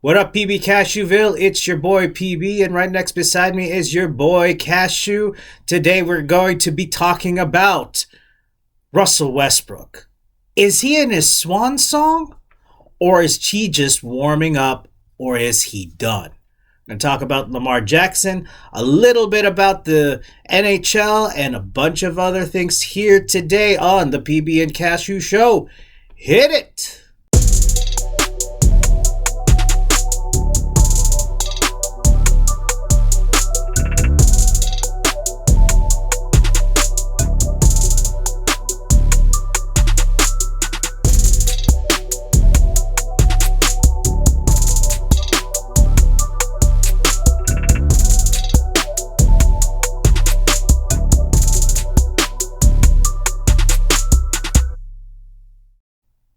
What up, PB Cashewville? It's your boy PB, and right next beside me is your boy Cashew. Today we're going to be talking about Russell Westbrook. Is he in his swan song, or is he just warming up, or is he done? I'm going to talk about Lamar Jackson, a little bit about the NHL, and a bunch of other things here today on the PB and Cashew Show. Hit it!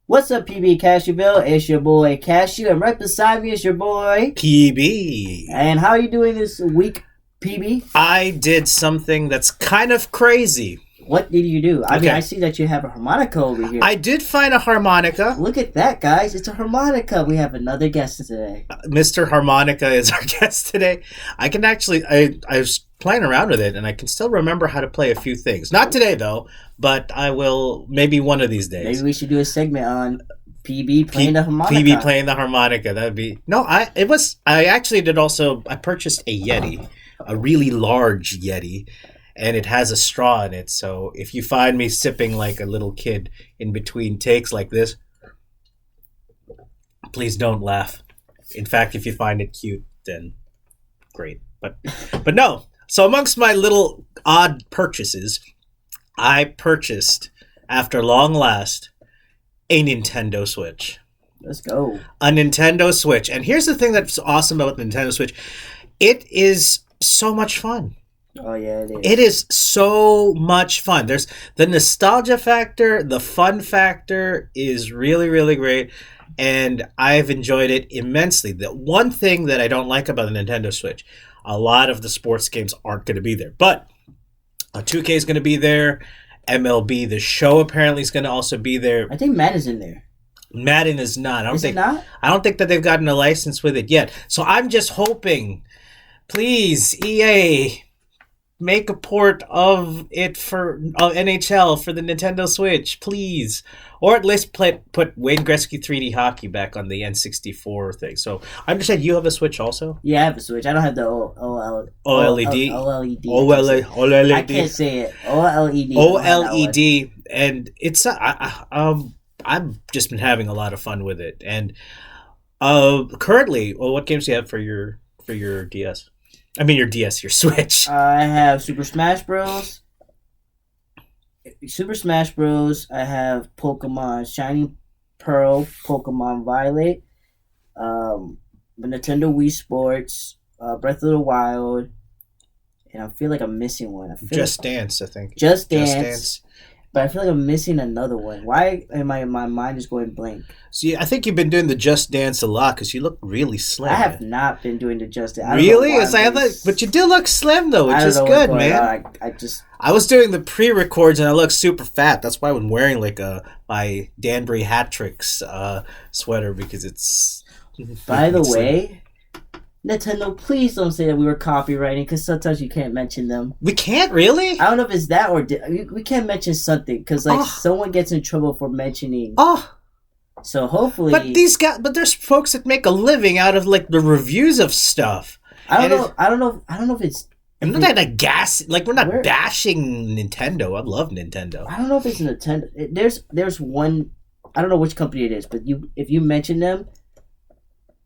What's up, PB Cashewville? It's your boy Cashew, and right beside me is your boy PB. And how are you doing this week, PB? I did something that's kind of crazy. What did you do? I Okay. mean, I see that you have a harmonica over here. I did find a harmonica. Look at that, guys. It's a harmonica. We have another guest today. Mr. Harmonica is our guest today. I can actually, I was playing around with it, and I can still remember how to play a few things. Not today, though, but I will maybe one of these days. Maybe we should do a segment on PB playing the harmonica. PB playing the harmonica. That would be... No, I actually did also... I purchased a Yeti, a really large Yeti, and it has a straw in it. So if you find me sipping like a little kid in between takes like this, please don't laugh. In fact, if you find it cute, then great. But no. So amongst my little odd purchases, I purchased, after long last, a Nintendo Switch. Let's go. A Nintendo Switch. And here's the thing that's awesome about the Nintendo Switch. It is so much fun. Oh, yeah, it is. It is so much fun. There's the nostalgia factor, the fun factor is really, really great. And I've enjoyed it immensely. The one thing that I don't like about the Nintendo Switch, a lot of the sports games aren't going to be there. But 2K is going to be there. MLB The Show apparently is going to also be there. I think Matt is in there. Madden is not. Is it not? I don't think that they've gotten a license with it yet. So I'm just hoping, please, EA, make a port of it for NHL for the Nintendo Switch, please. Or at least put Wayne Gretzky 3D hockey back on the N64 thing. So I understand you have a Switch also? Yeah, I have a Switch. I don't have the OLED. OLED. I can't say it. OLED. OLED. And it's I've just been having a lot of fun with it. And currently, what games do you have for your DS? I mean your DS, your Switch. I have Super Smash Bros. I have Pokemon Shining Pearl, Pokemon Violet, the Nintendo Wii Sports, Breath of the Wild, and I feel like I'm missing one. Just Dance, I think. Just Dance. But I feel like I'm missing another one. Why am my mind is going blank? See, I think you've been doing the Just Dance a lot because you look really slim. I have not been doing the Just Dance. Really? But you do look slim though, which is good, man. I was doing the pre-records and I look super fat. That's why I'm wearing like my Danbury Hat Tricks sweater because it's. By the way, Nintendo, please don't say that we were copywriting because sometimes you can't mention them. We can't really. I don't know if it's that or we can't mention something because someone gets in trouble for mentioning. So hopefully. But there's folks that make a living out of like the reviews of stuff. I don't know if it's. I'm not a gas. Like we're not bashing Nintendo. I love Nintendo. I don't know if it's Nintendo. There's one. I don't know which company it is, but if you mention them.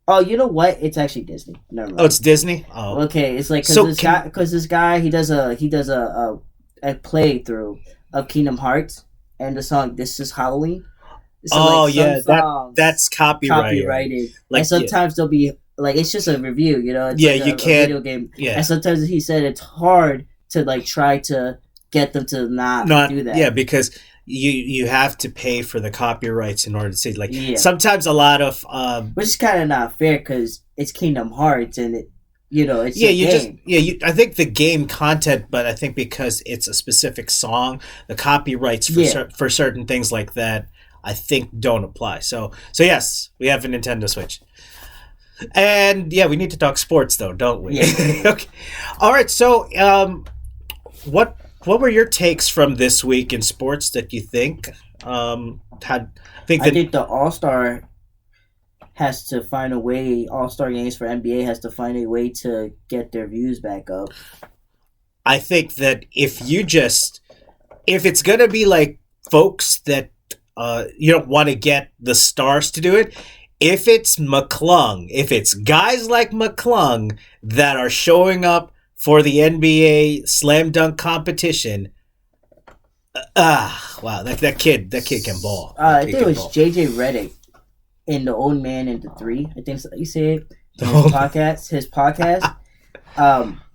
Oh, you know what? It's actually Disney. Never mind. Oh, it's Disney. Oh, okay. It's like because this guy he does a playthrough of Kingdom Hearts and the song "This Is Halloween." So, that's copyrighted. Like, and sometimes they'll be like it's just a review, you know. It's like you can't. A video game. Yeah. And sometimes he said it's hard to like try to get them to not do that. Yeah, because. You have to pay for the copyrights in order to see sometimes a lot of which is kind of not fair because it's Kingdom Hearts and it it's a game. I think the game content, but I think because it's a specific song, the copyrights for certain things like that I think don't apply. So yes, we have a Nintendo Switch. And yeah, we need to talk sports though, don't we? Yeah. Okay. All right. So, what what were your takes from this week in sports that you think had? I think I that think the All Star has to find a way. All Star games for NBA has to find a way to get their views back up. I think that if it's gonna be like folks that you don't want to get the stars to do it. If it's McClung, if it's guys like McClung that are showing up for the NBA slam dunk competition, wow, that kid can ball. I think it was JJ Redick in the Old Man and the Three. I think so you say it. In his podcast.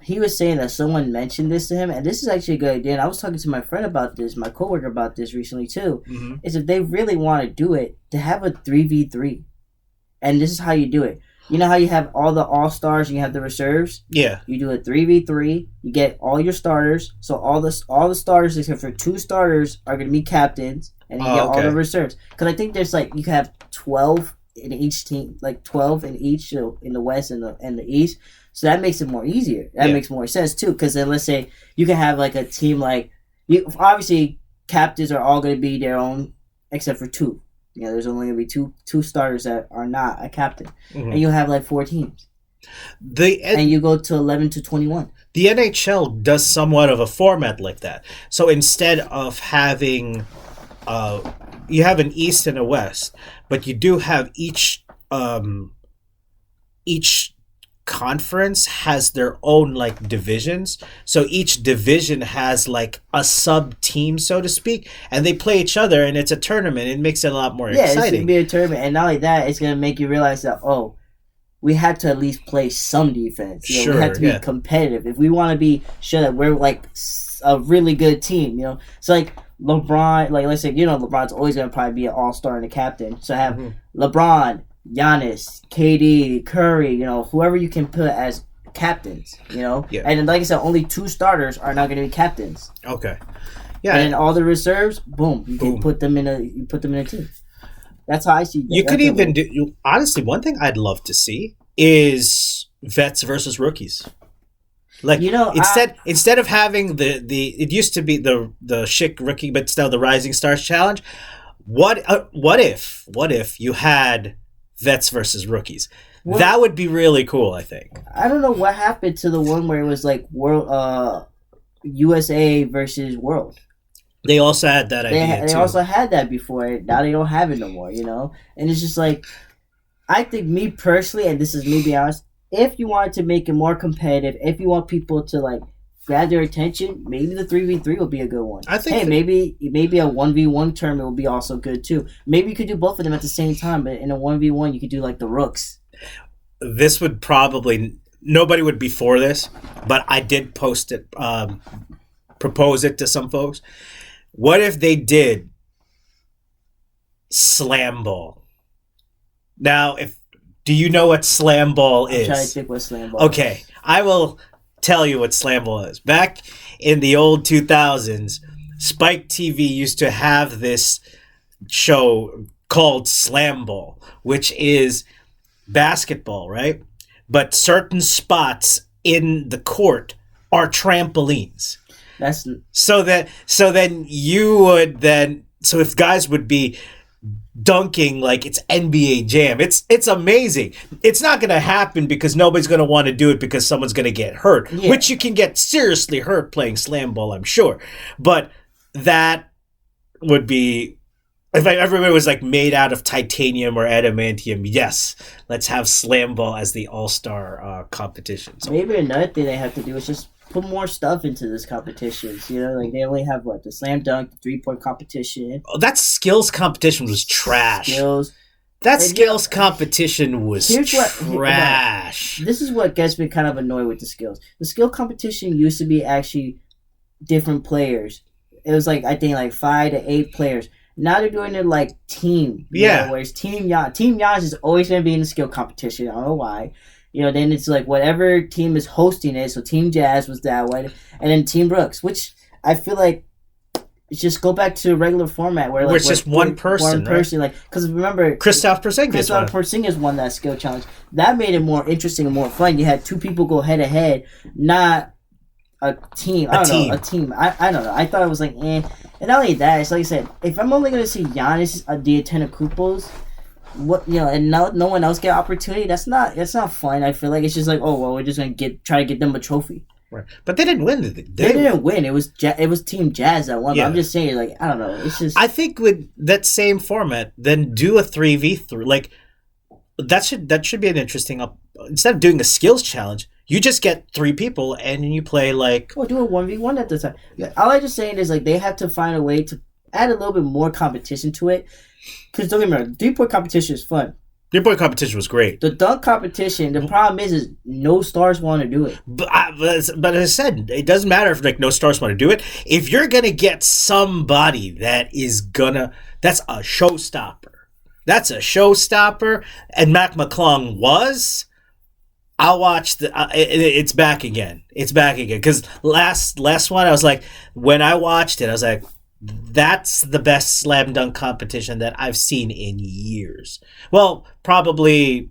He was saying that someone mentioned this to him, and this is actually a good idea. And I was talking to my friend about this, my coworker about this recently too. Mm-hmm. Is if they really want to do it, to have a 3v3, and this is how you do it. You know how you have all the all stars and you have the reserves. Yeah. You do a 3v3. You get all your starters. So all the starters except for 2 starters are going to be captains, and you get all the reserves. Because I think there's like you can have 12 in each team, like 12 in each, so in the West and the East. So that makes it more easier. That makes more sense too. Because then let's say you can have like a team like you. Obviously, captains are all going to be their own, except for 2. You know, there's only going to be two starters that are not a captain, and you'll have like 4 teams. And you go to 11 to 21. The NHL does somewhat of a format like that. So instead of having, you have an East and a West, but you do have each conference has their own like divisions. So each division has like a sub team, so to speak, and they play each other, and it's a tournament. It makes it a lot more exciting. Yeah, it's gonna be a tournament, and not only that, it's gonna make you realize that we had to at least play some defense. You know, we had to be competitive if we want to be sure that we're like a really good team. You know, so like LeBron, like let's say LeBron's always gonna probably be an all-star and a captain. So have LeBron, Giannis, KD, Curry, whoever you can put as captains, and then, like I said, only 2 starters are not going to be captains. Okay, yeah, and then all the reserves, boom, you can put them in a team. That's how I see that. You could even do. Honestly, one thing I'd love to see is vets versus rookies. Like instead of having it used to be the Schick rookie, but still the Rising Stars Challenge. What if you had vets versus rookies? Well, that would be really cool, I think. I don't know what happened to the one where it was like world USA versus world. They also had that idea They also had that before. Now they don't have it no more, And it's just like, I think me personally, and this is me being honest, if you wanted to make it more competitive, if you want people to like grab their attention, maybe the 3v3 will be a good one. I think maybe a 1v1 tournament will be also good too. Maybe you could do both of them at the same time, but in a 1v1 you could do like the Rooks. This would probably nobody would be for this, but I did post it, propose it to some folks. What if they did slam ball? Now, do you know what slam ball is? I'm trying to think what slam ball is. Okay, I will tell you what slam ball is. Back in the old 2000s, Spike TV used to have this show called Slam Ball, which is basketball, right? But certain spots in the court are trampolines. So if guys would be dunking like it's NBA Jam, it's amazing. It's not going to happen because nobody's going to want to do it because someone's going to get hurt, which you can get seriously hurt playing slam ball, I'm sure. But that would be, if everybody was like made out of titanium or adamantium, yes, let's have slam ball as the all-star competition. So maybe another thing they have to do is just put more stuff into this competition. Like they only have the slam dunk, the 3-point competition. Oh, that skills competition was trash. Skills competition was trash. This is what gets me kind of annoyed with the skills. The skill competition used to be actually different players. It was I think 5 to 8 players. Now they're doing it like team. Whereas Team Giannis is always going to be in the skill competition. I don't know why. Then it's like whatever team is hosting it. So Team Jazz was that way. And then Team Brooks, which I feel like just go back to the regular format where it's just one person, right? like because remember Kristaps Porzingis won that skill challenge. That made it more interesting and more fun. You had two people go head to head, not a team. I don't know, a team. I don't know. I thought it was like And not only that, it's like I said, if I'm only gonna see Giannis Antetokounmpo's, and no one else get opportunity, that's not fun. I feel like it's just like, oh well, we're just gonna try to get them a trophy. Right. But they didn't win. They didn't win. It was Team Jazz that won. Yeah. But I'm just saying, like, I don't know. It's just. I think with that same format, then do a 3v3. Like that should be an interesting. Instead of doing a skills challenge, you just get 3 people and you play like. Oh, do a 1v1 at the time. All I'm just saying is like they have to find a way to add a little bit more competition to it. Because don't get me wrong, 3-point competition is fun. 3-point competition was great. The dunk competition, the problem is no stars want to do it. But as I said, it doesn't matter if like no stars want to do it. If you're gonna get somebody that's a showstopper. That's a showstopper, and Mac McClung was. I'll watch it's back again. It's back again because last one I was like, when I watched it, I was like, that's the best slam dunk competition that I've seen in years. Well, probably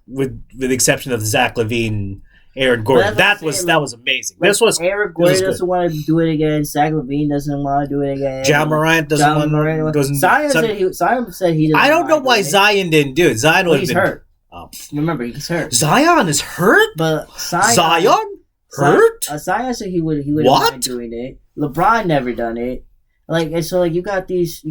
with the exception of Zach LaVine, Aaron Gordon. That was amazing. Like this was Aaron Gordon doesn't want to do it again. Zach LaVine doesn't want to do it again. Ja Morant doesn't want to. Zion said he doesn't. I don't know why Zion didn't do it. Zion would have been hurt. Oh. Remember, he's hurt. Zion is hurt. But Zion hurt. Zion said he would mind doing it. LeBron never done it. Like, and so like you got these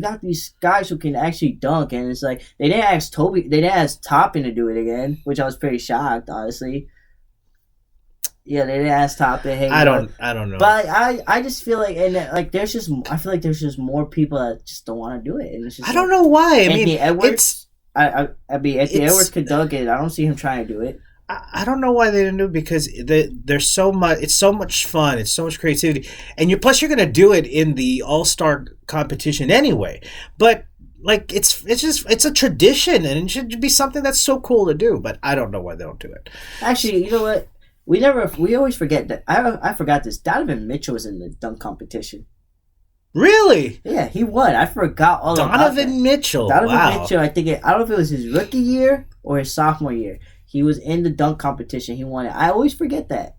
guys who can actually dunk, and it's like they didn't ask Toppin to do it again, which I was pretty shocked, honestly. Yeah, they didn't ask Toppin. Hey, I don't know. But I just feel like, and like there's just more people that just don't want to do it, and it's just I don't know why. Anthony Edwards. Anthony Edwards could dunk it. I don't see him trying to do it. I don't know why they didn't do it because there's so much. It's so much fun. It's so much creativity, and plus you're gonna do it in the All-Star competition anyway. But like it's a tradition, and it should be something that's so cool to do. But I don't know why they don't do it. Actually, you know what? We always forget that. I forgot this. Donovan Mitchell was in the dunk competition. Really? Yeah, he won. I forgot all about that. Donovan Mitchell. Mitchell. I don't know if it was his rookie year or his sophomore year. He was in the dunk competition. He won it. I always forget that.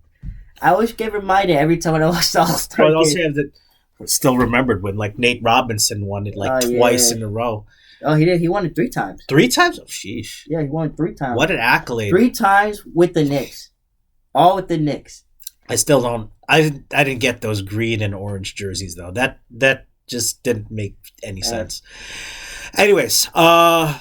I always get reminded every time I watch the All-Star game. I also have still remembered when like Nate Robinson won it twice in a row. Oh, he did. He won it 3 times. 3 times? Oh, sheesh. Yeah, he won it 3 times. What an accolade. 3 times with the Knicks. All with the Knicks. I still don't. I didn't get those green and orange jerseys though. That just didn't make any sense. Anyways, the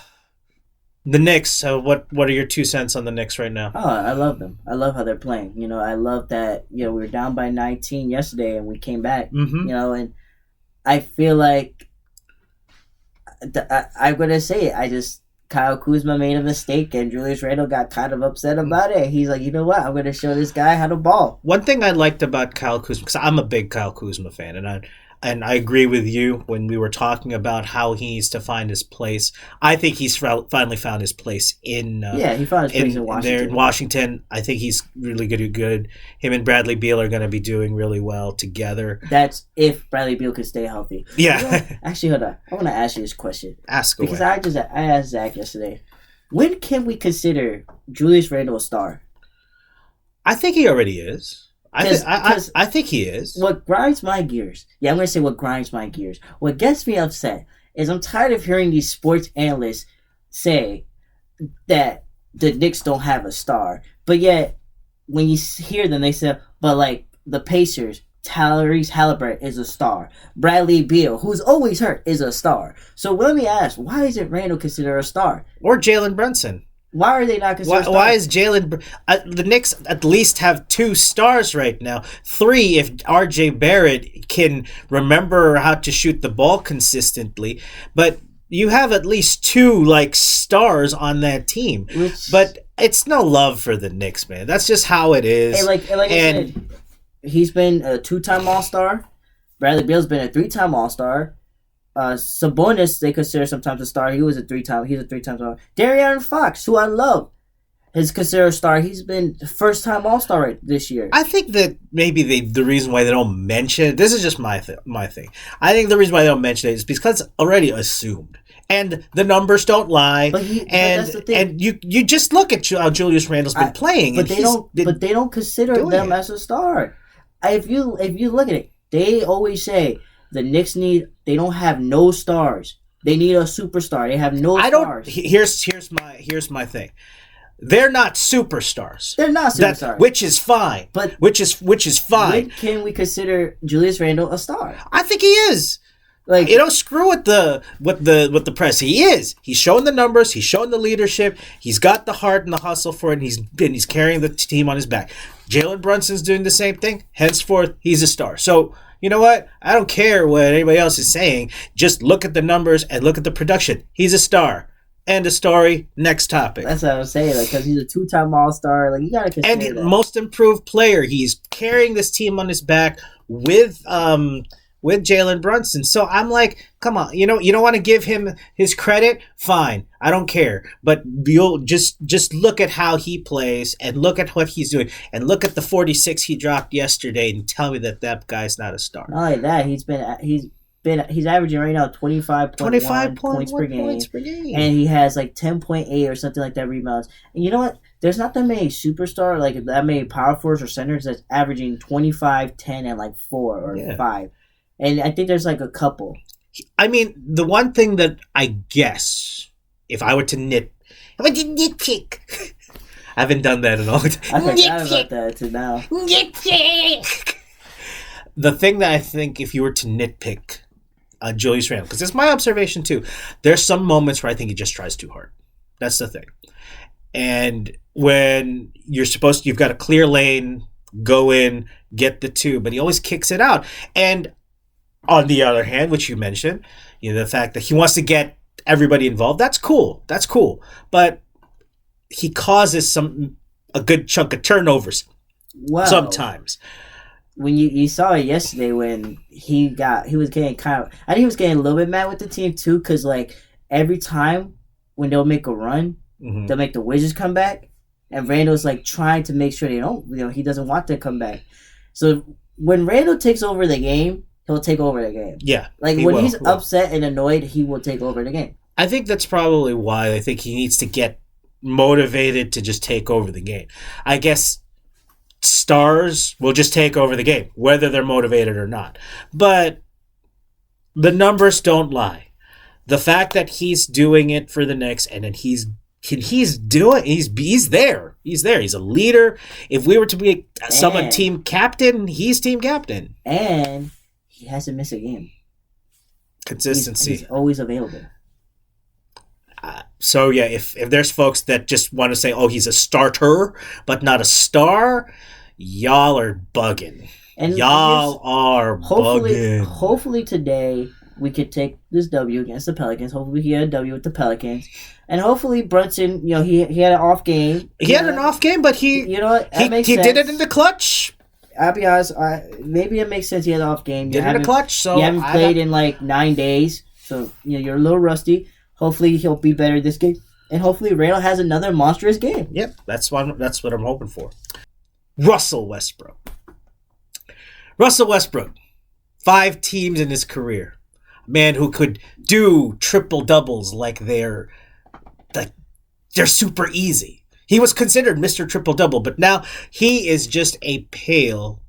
Knicks. What are your 2 cents on the Knicks right now? Oh, I love them. I love how they're playing. You know, I love that. You know, we were down by 19 yesterday and we came back. Mm-hmm. You know, and I feel like I'm gonna say it. Kyle Kuzma made a mistake and Julius Randle got kind of upset about it. He's like, you know what? I'm gonna show this guy how to ball. One thing I liked about Kyle Kuzma, because I'm a big Kyle Kuzma fan, and I agree with you when we were talking about how he needs to find his place. I think he's finally found his place in. He found his place in Washington. There in Washington, I think he's really good. Him and Bradley Beal are going to be doing really well together. That's if Bradley Beal can stay healthy. Yeah. You know, actually, hold on. I want to ask you this question. Ask away. Because I asked Zach yesterday. When can we consider Julius Randle a star? I think he already is. I think he is. What grinds my gears? Yeah, I'm going to say what grinds my gears. What gets me upset is I'm tired of hearing these sports analysts say that the Knicks don't have a star. But yet, when you hear them, they say, but like the Pacers, Tyrese Halliburton is a star. Bradley Beal, who's always hurt, is a star. So let me ask, why isn't Randle considered a star? Or Jalen Brunson. Why are they not considered stars? Why is Jalen... the Knicks at least have 2 stars right now. 3 if R.J. Barrett can remember how to shoot the ball consistently. But you have at least 2 like stars on that team. But it's no love for the Knicks, man. That's just how it is. I said, he's been a 2-time All-Star. Bradley Beal's been a 3-time All-Star. Sabonis, they consider sometimes a star. He's a 3-time star. De'Aaron Fox, who I love, He's considered a star. He's been first time All Star right this year. I think that maybe the reason why they don't mention it, this is just my thing. I think the reason why they don't mention it is because it's already assumed. And the numbers don't lie. But that's the thing. And you just look at how Julius Randle's been playing. But they don't consider them as a star. If you look at it, they always say the Knicks they don't have no stars. They need a superstar. They have no stars. Here's my thing. They're not superstars. They're not superstars, which is fine. But which is fine. When can we consider Julius Randle a star? I think he is. Like, you don't screw with the press. He is. He's showing the numbers. He's showing the leadership. He's got the heart and the hustle for it. And he's carrying the team on his back. Jalen Brunson's doing the same thing. Henceforth, he's a star. So you know what? I don't care what anybody else is saying. Just look at the numbers and look at the production. He's a star. End of story. Next topic. That's what I'm saying. Like, because he's a 2-time All-Star. Like, you gotta consider that. Most improved player. He's carrying this team on his back with Jalen Brunson. So I'm like, come on. You don't want to give him his credit? Fine. I don't care. But you'll just look at how he plays and look at what he's doing and look at the 46 he dropped yesterday and tell me that guy's not a star. Not only that, he's averaging right now 25.1 points per game. And he has like 10.8 or something like that rebounds. And you know what? There's not that many superstars, like that many power forwards or centers that's averaging 25, 10, and like 4 or 5. And I think there's like a couple. I mean, the one thing that I guess, if I were to nitpick, I haven't done that in a long time. I forgot about that until now. Nitpick. The thing that I think, if you were to nitpick Julius Randle, because it's my observation too, there's some moments where I think he just tries too hard. That's the thing. And when you've got a clear lane, go in, get the two, but he always kicks it out. And on the other hand, which you mentioned, the fact that he wants to get everybody involved, that's cool. That's cool. But he causes a good chunk of turnovers sometimes. When you saw it yesterday when he was getting I think he was getting a little bit mad with the team too, because like every time when they'll make a run, they'll make the Wizards come back, and Randall's like trying to make sure they don't, he doesn't want to come back. So when Randall takes over the game, he'll take over the game. Yeah. Like when he's upset and annoyed, he will take over the game. I think that's probably why I think he needs to get motivated to just take over the game. I guess stars will just take over the game, whether they're motivated or not. But the numbers don't lie. The fact that he's doing it for the Knicks and then he's there. He's there. He's a leader. If we were to be someone team captain, he's team captain. And he hasn't missed a game. Consistency. He's always available. So yeah, if there's folks that just want to say, oh, he's a starter but not a star, y'all are bugging. And y'all are bugging. Hopefully today we could take this W against the Pelicans. Hopefully he had a W with the Pelicans. And hopefully Brunson, he had an off game. He had an off game, but he did it in the clutch. I'll be honest, maybe it makes sense he had an off game. Did it in the clutch, so you haven't played in like 9 days, so you're a little rusty. Hopefully he'll be better this game. And hopefully Randall has another monstrous game. Yep, that's what I'm hoping for. Russell Westbrook. 5 teams in his career. A man who could do triple doubles like they're super easy. He was considered Mr. Triple Double, but now he is just a pale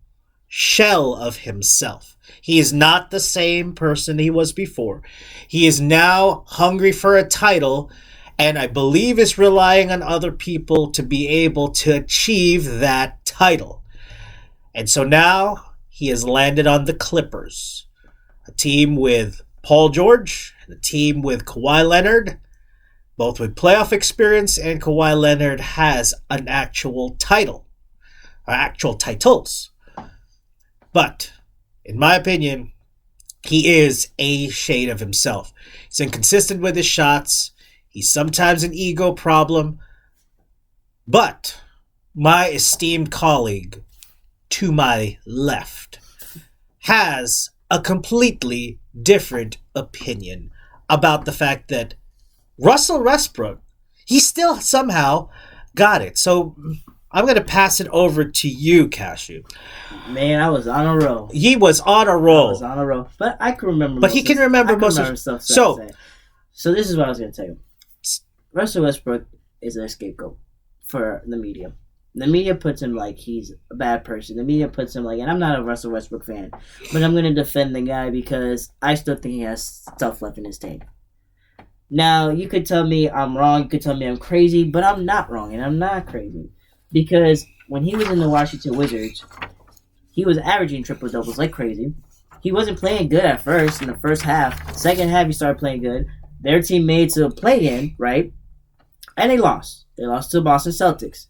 shell of himself. He is not the same person he was before. He is now hungry for a title, and I believe is relying on other people to be able to achieve that title. And so now he has landed on the Clippers, a team with Paul George, and a team with Kawhi Leonard, both with playoff experience, and Kawhi Leonard has an actual title, or actual titles. But, in my opinion, he is a shade of himself. He's inconsistent with his shots. He's sometimes an ego problem. But my esteemed colleague to my left has a completely different opinion about the fact that Russell Westbrook, he still somehow Got it. So I'm going to pass it over to you, Cashew. Man, I was on a roll. He was on a I roll. was on a roll. But I can remember But he can remember most of stuff. So this is what I was going to tell you. Russell Westbrook is a scapegoat for the media. The media puts him like he's a bad person. The media puts him like, and I'm not a Russell Westbrook fan, but I'm going to defend the guy because I still think he has stuff left in his tank. Now, you could tell me I'm wrong. You could tell me I'm crazy, but I'm not wrong, and I'm not crazy. Because when he was in the Washington Wizards, he was averaging triple-doubles like crazy. He wasn't playing good at first in the first half. Second half, he started playing good. Their team made to play in, right? And they lost. They lost to the Boston Celtics.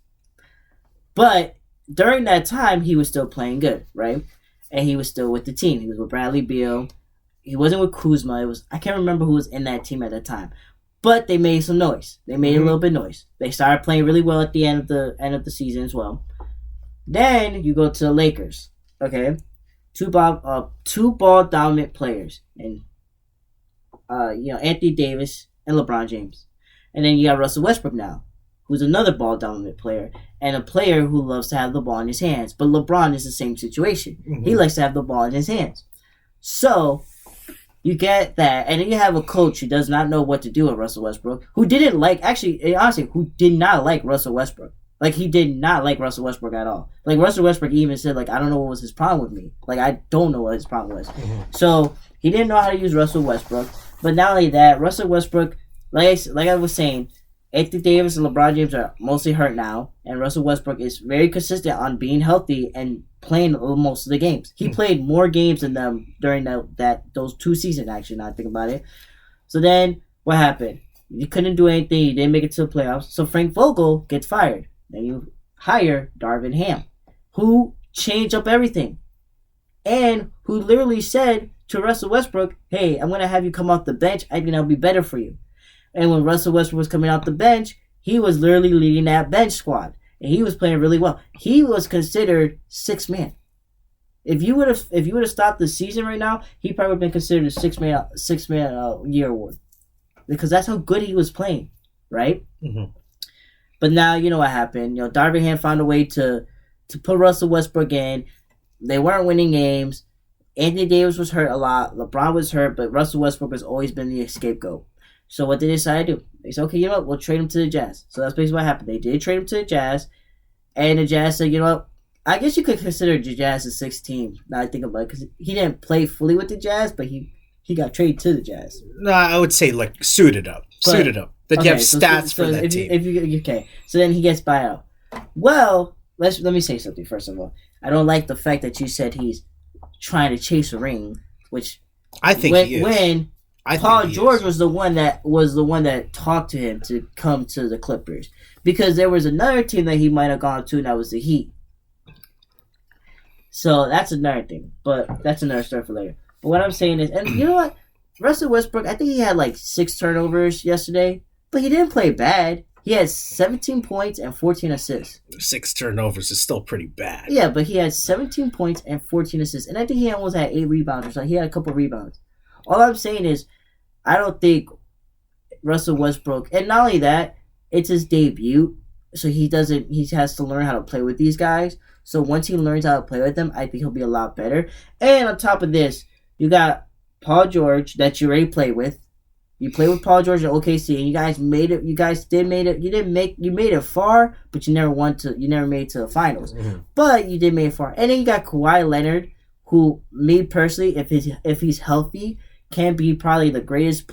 But during that time, he was still playing good, right? And he was still with the team. He was with Bradley Beal. He wasn't with Kuzma. I can't remember who was in that team at the time. But they made some noise. They made a little bit of noise. They started playing really well at the end of the season as well. Then you go to the Lakers, okay? Two ball dominant players, and Anthony Davis and LeBron James. And then you got Russell Westbrook now, who's another ball dominant player and a player who loves to have the ball in his hands. But LeBron is the same situation. Mm-hmm. He likes to have the ball in his hands. So you get that, and then you have a coach who does not know what to do with Russell Westbrook, who did not like Russell Westbrook. Like, he did not like Russell Westbrook at all. Like, Russell Westbrook even said, like, I don't know what was his problem with me. Like, I don't know what his problem was. Mm-hmm. So he didn't know how to use Russell Westbrook. But not only that, Russell Westbrook, like I was saying, Anthony Davis and LeBron James are mostly hurt now, and Russell Westbrook is very consistent on being healthy and playing most of the games. He played more games than them during those 2 seasons, actually, now I think about it. So then, what happened? You couldn't do anything. You didn't make it to the playoffs. So Frank Vogel gets fired. Then you hire Darvin Ham, who changed up everything, and who literally said to Russell Westbrook, hey, I'm going to have you come off the bench. I think that'll be better for you. And when Russell Westbrook was coming off the bench, he was literally leading that bench squad. And he was playing really well. He was considered 6th man. If you would have stopped the season right now, he probably would have been considered a 6th man year award. Because that's how good he was playing, right? Mm-hmm. But now you know what happened. Darvin Ham found a way to put Russell Westbrook in. They weren't winning games. Anthony Davis was hurt a lot. LeBron was hurt, but Russell Westbrook has always been the scapegoat. So what did they decide to do? They said, okay, you know what? We'll trade him to the Jazz. So that's basically what happened. They did trade him to the Jazz. And the Jazz said, you know what? I guess you could consider the Jazz a 6th team. Now I think about it. Because he didn't play fully with the Jazz, but he got traded to the Jazz. No, I would say like suited up. That you have stats for that team. Okay. So then he gets buyout. Well, let me say something first of all. I don't like the fact that you said he's trying to chase a ring, which I think he is. When Paul George was the one that talked to him to come to the Clippers, because there was another team that he might have gone to, and that was the Heat. So that's another thing, but that's another story for later. But what I'm saying is, and you know what, Russell Westbrook, I think he had like 6 turnovers yesterday, but he didn't play bad. He had 17 points and 14 assists. 6 turnovers is still pretty bad. Yeah, but he had 17 points and 14 assists, and I think he almost had 8 rebounds or something. He had a couple rebounds. All I'm saying is, I don't think Russell Westbrook, and not only that, it's his debut, so he has to learn how to play with these guys. So once he learns how to play with them, I think he'll be a lot better. And on top of this, you got Paul George that you already played with. You played with Paul George at OKC, and you guys made it. You guys did made it. You made it far, but you never made it to the finals. Mm-hmm. But you did make it far. And then you got Kawhi Leonard, who, me personally, if he's healthy, can be probably the greatest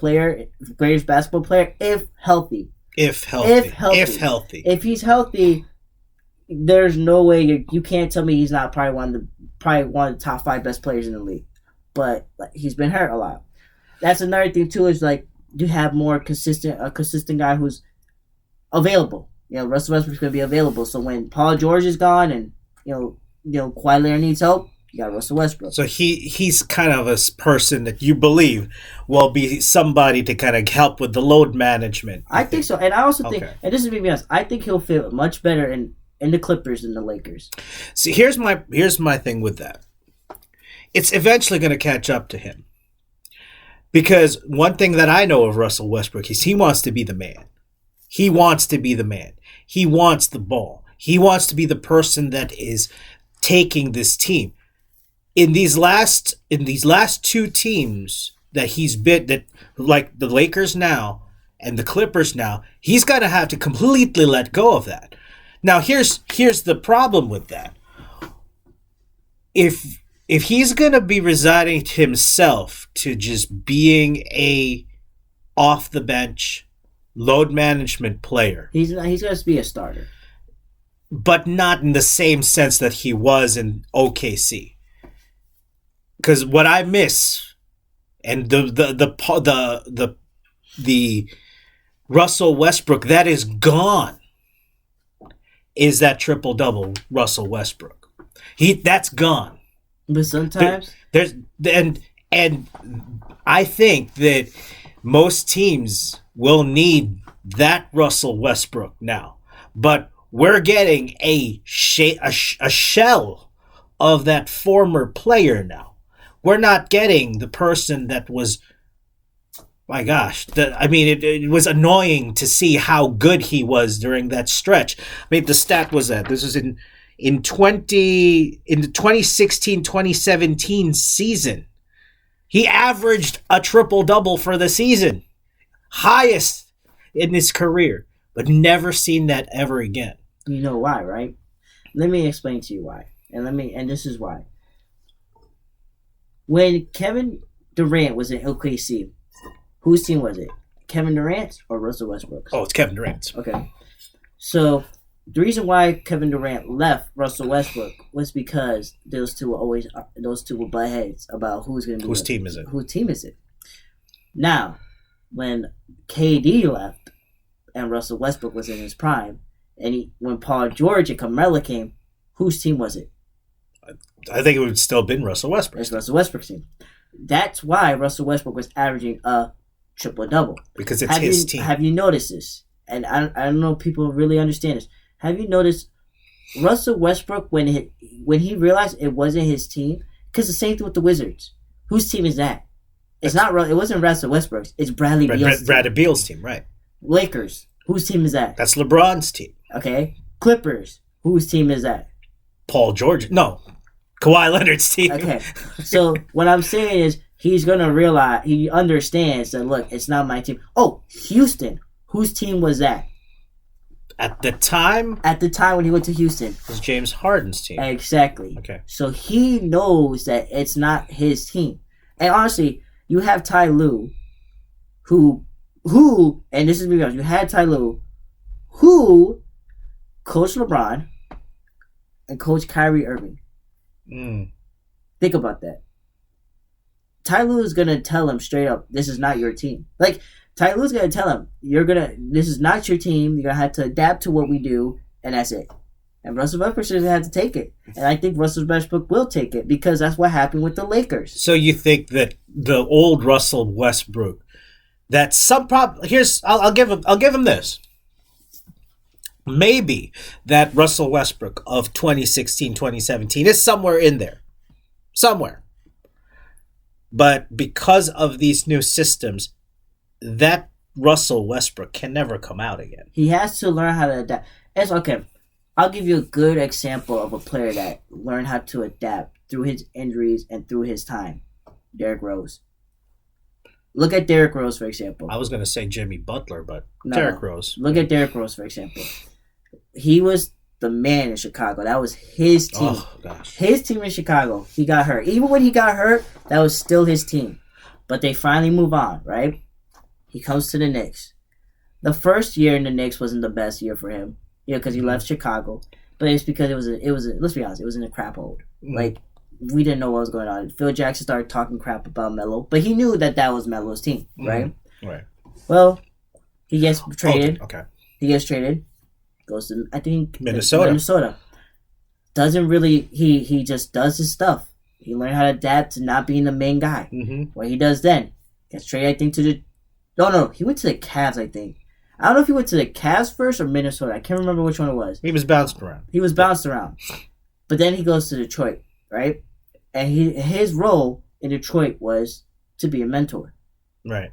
basketball player if healthy. If he's healthy, there's no way you can't tell me he's not probably one of the top 5 best players in the league. But he's been hurt a lot. That's another thing too. Is like you have a consistent guy who's available. Russell Westbrook's gonna be available. So when Paul George is gone and Kawhi Leonard needs help, you got Russell Westbrook. So he's kind of a person that you believe will be somebody to kind of help with the load management. I think so, and I also think, and this is me being honest, I think he'll fit much better in the Clippers than the Lakers. See, here's my thing with that. It's eventually going to catch up to him. Because one thing that I know of Russell Westbrook is he wants to be the man. He wants to be the man. he wants the ball. He wants to be the person that is taking this team. In these last two teams that he's been, that like the Lakers now and the Clippers now, he's gonna have to completely let go of that. Now here's the problem with that. If he's gonna be resigning himself to just being a off the bench load management player, he's going to be a starter, but not in the same sense that he was in OKC. Because what I miss, and the Russell Westbrook that is gone, is that triple double Russell Westbrook. That's gone. But sometimes there's and I think that most teams will need that Russell Westbrook now, but we're getting a shell of that former player now. We're not getting the person that was, my gosh, it was annoying to see how good he was during that stretch. I mean, the stat was that this was in the 2016-2017 season. He averaged a triple-double for the season. Highest in his career, but never seen that ever again. You know why, right? Let me explain to you why. And this is why. When Kevin Durant was in OKC, whose team was it? Kevin Durant's or Russell Westbrook's? Oh, it's Kevin Durant's. Okay. So the reason why Kevin Durant left Russell Westbrook was because those two were butt heads about whose team is it. Now, when KD left and Russell Westbrook was in his prime, and when Paul George and Carmelo came, whose team was it? I think it would still been Russell Westbrook. It's Russell Westbrook's team. That's why Russell Westbrook was averaging a triple-double. Because it's his team. Have you noticed this? And I don't know if people really understand this. Have you noticed Russell Westbrook, when he realized it wasn't his team, because the same thing with the Wizards. Whose team is that? It wasn't Russell Westbrook's. It's Bradley Beal's team. Bradley Beal's team, right. Lakers. Whose team is that? That's LeBron's team. Okay. Clippers. Whose team is that? Paul George. No. Kawhi Leonard's team. Okay. So what I'm saying is he's going to realize, he understands that, look, it's not my team. Oh, Houston. Whose team was that? At the time when he went to Houston. It was James Harden's team. Exactly. Okay. So he knows that it's not his team. And honestly, you have Ty Lue, who, and this is because you had Ty Lue, who coached LeBron and coached Kyrie Irving. Think about that. Ty Lue is going to tell him straight up, this is not your team. Like, Ty Lue's going to tell him, this is not your team. You're going to have to adapt to what we do, and that's it. And Russell Westbrook doesn't have to take it. And I think Russell Westbrook will take it because that's what happened with the Lakers. So you think that the old Russell Westbrook, that some problem, I'll give him this. Maybe that Russell Westbrook of 2016, 2017 is somewhere in there. Somewhere. But because of these new systems, that Russell Westbrook can never come out again. He has to learn how to adapt. It's okay. I'll give you a good example of a player that learned how to adapt through his injuries and through his time. Derrick Rose. Look at Derrick Rose, for example. I was going to say Jimmy Butler, but Derrick Rose. Look at Derrick Rose, for example. He was the man in Chicago. That was his team. Oh, gosh. His team in Chicago. He got hurt. Even when he got hurt, that was still his team. But they finally move on, right? He comes to the Knicks. The first year in the Knicks wasn't the best year for him. Because he left Chicago. But it's because it was let's be honest, it was in a crap hold. Like, we didn't know what was going on. Phil Jackson started talking crap about Melo. But he knew that was Melo's team, right? Right. Well, he gets traded. Okay. He gets traded. Goes to, I think, Minnesota. Doesn't really, he just does his stuff. He learned how to adapt to not being the main guy. What he does then, gets traded, I think, to the, no, he went to the Cavs, I think. I don't know if he went to the Cavs first or Minnesota. I can't remember which one it was. He was bounced around. But then he goes to Detroit, right? And his role in Detroit was to be a mentor. Right.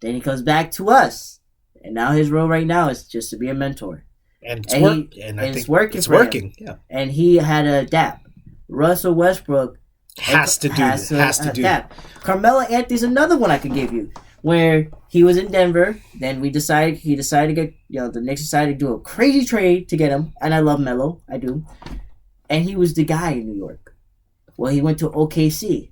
Then he comes back to us. And now his role right now is just to be a mentor. And it's And work, and I it's think working it's for him. working. Yeah, And he had to adapt. Russell Westbrook has to do. adapt. Carmelo Anthony's another one I could give you, where he was in Denver. Then he decided to get, the Knicks decided to do a crazy trade to get him. And I love Melo, I do. And he was the guy in New York. Well, he went to OKC.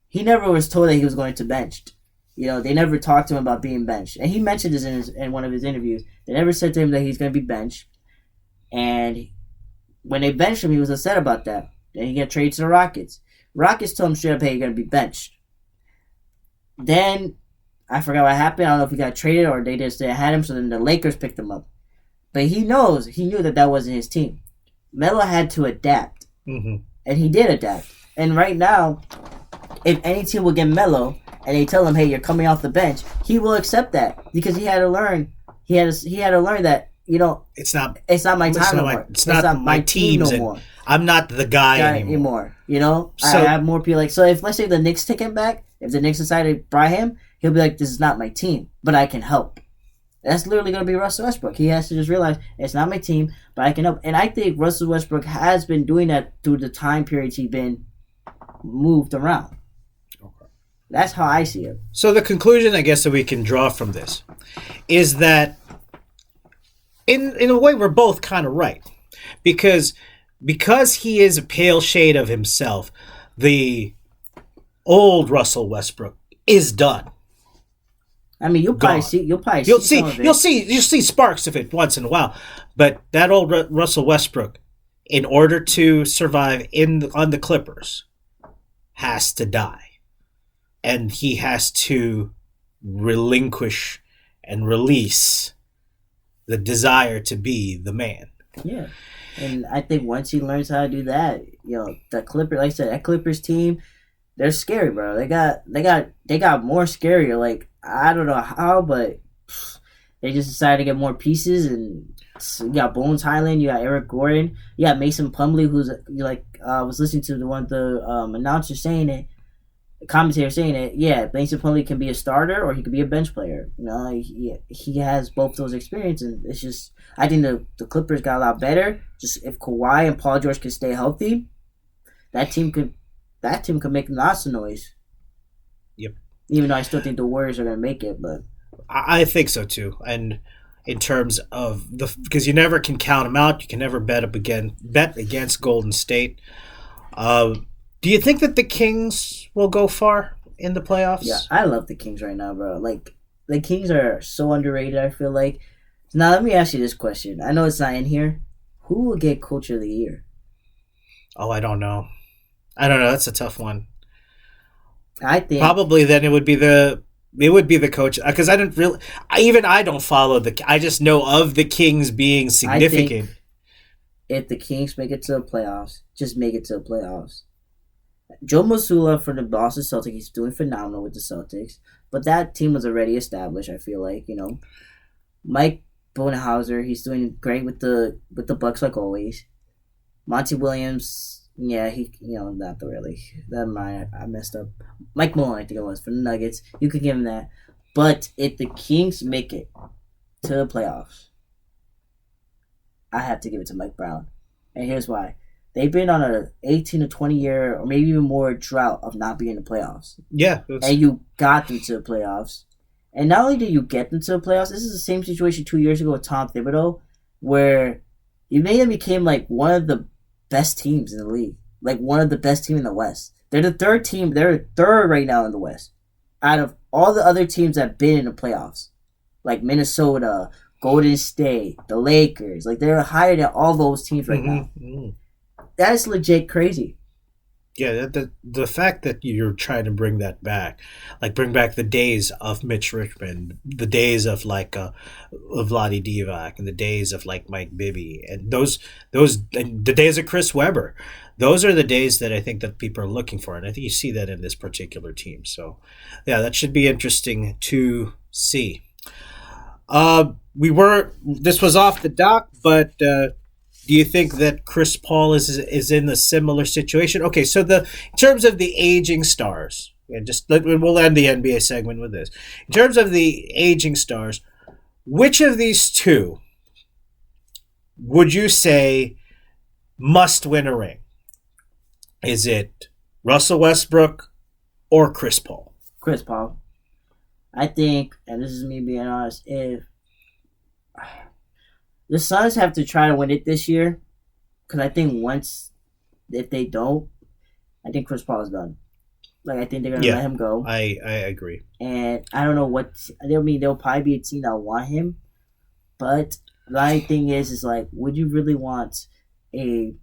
He never was told that he was going to benched. They never talked to him about being benched. And he mentioned this in one of his interviews. They never said to him that he's going to be benched. And when they benched him, he was upset about that. Then he got traded to the Rockets. Rockets told him straight up, hey, you're going to be benched. Then, I forgot what happened. I don't know if he got traded or they just had him, so then the Lakers picked him up. But he knew that wasn't his team. Melo had to adapt. Mm-hmm. And he did adapt. And right now, if any team will get Melo and they tell him, hey, you're coming off the bench, he will accept that. Because he had to learn. He had to learn that, it's not my time no more. It's not my team no more. I'm not the guy anymore. So, I have more people so if, let's say, the Knicks take him back, if the Knicks decide to buy him, he'll be like, this is not my team, but I can help. That's literally going to be Russell Westbrook. He has to just realize, it's not my team, but I can help. And I think Russell Westbrook has been doing that through the time periods he's been moved around. Okay. That's how I see it. So the conclusion, I guess, that we can draw from this is that in a way we're both kind of right. Because he is a pale shade of himself, the old Russell Westbrook is done. I mean, you'll probably see some of it. You'll see sparks of it once in a while, but that old Russell Westbrook, in order to survive on the Clippers, has to die, and he has to relinquish and release the desire to be the man. Yeah. And I think once he learns how to do that, the Clippers, like I said, that Clippers team, they're scary, bro. They got more scarier. Like, I don't know how, but they just decided to get more pieces. And you got Bones Highland, you got Eric Gordon, you got Mason Plumlee, who's was listening to one of the announcers saying it, the commentator saying it. Yeah, Mason Plumlee can be a starter or he could be a bench player. He has both those experiences. And it's just, I think the Clippers got a lot better. Just if Kawhi and Paul George can stay healthy, that team could make lots of noise. Yep. Even though I still think the Warriors are going to make it, but I think so too. And in terms of because you never can count them out, you can never bet against Golden State. Do you think that the Kings will go far in the playoffs? Yeah, I love the Kings right now, bro. Like, the Kings are so underrated, I feel like. Now, let me ask you this question. I know it's not in here. Who will get Coach of the Year? Oh, I don't know. That's a tough one. I think probably then it would be the coach, because I don't follow I just know of the Kings being significant. I think if the Kings make it to the playoffs, just make it to the playoffs. Joe Mazzulla for the Boston Celtics, he's doing phenomenal with the Celtics, but that team was already established. I feel like Mike Budenholzer, he's doing great with the Bucks like always. Monty Williams, yeah, he not really. I messed up. Mike Malone, I think it was, for the Nuggets. You could give him that, but if the Kings make it to the playoffs, I have to give it to Mike Brown, and here's why. They've been on a 18 to 20 year or maybe even more drought of not being in the playoffs. Yeah. And you got them to the playoffs. And not only did you get them to the playoffs, this is the same situation 2 years ago with Tom Thibodeau, where you made them became like one of the best teams in the league. Like one of the best teams in the West. They're the third team. They're third right now in the West. Out of all the other teams that have been in the playoffs. Like Minnesota, Golden State, the Lakers. Like they're higher than all those teams right now. Mm-hmm. That's legit crazy. Yeah, the fact that you're trying to bring that back, like bring back the days of Mitch Richmond, the days of like of Vlade Divac, and the days of like Mike Bibby, and and the days of Chris Webber, those are the days that I think that people are looking for, and I think you see that in this particular team. So, yeah, that should be interesting to see. This was off the dock, but. Do you think that Chris Paul is in a similar situation? Okay, so in terms of the aging stars, and we'll end the NBA segment with this. In terms of the aging stars, which of these two would you say must win a ring? Is it Russell Westbrook or Chris Paul? Chris Paul. I think, and this is me being honest, if the Suns have to try to win it this year, because I think if they don't, I think Chris Paul is done. Like, I think they're gonna let him go. I agree. And I don't know what. I mean, there'll probably be a team that want him, but the only thing is like, would you really want a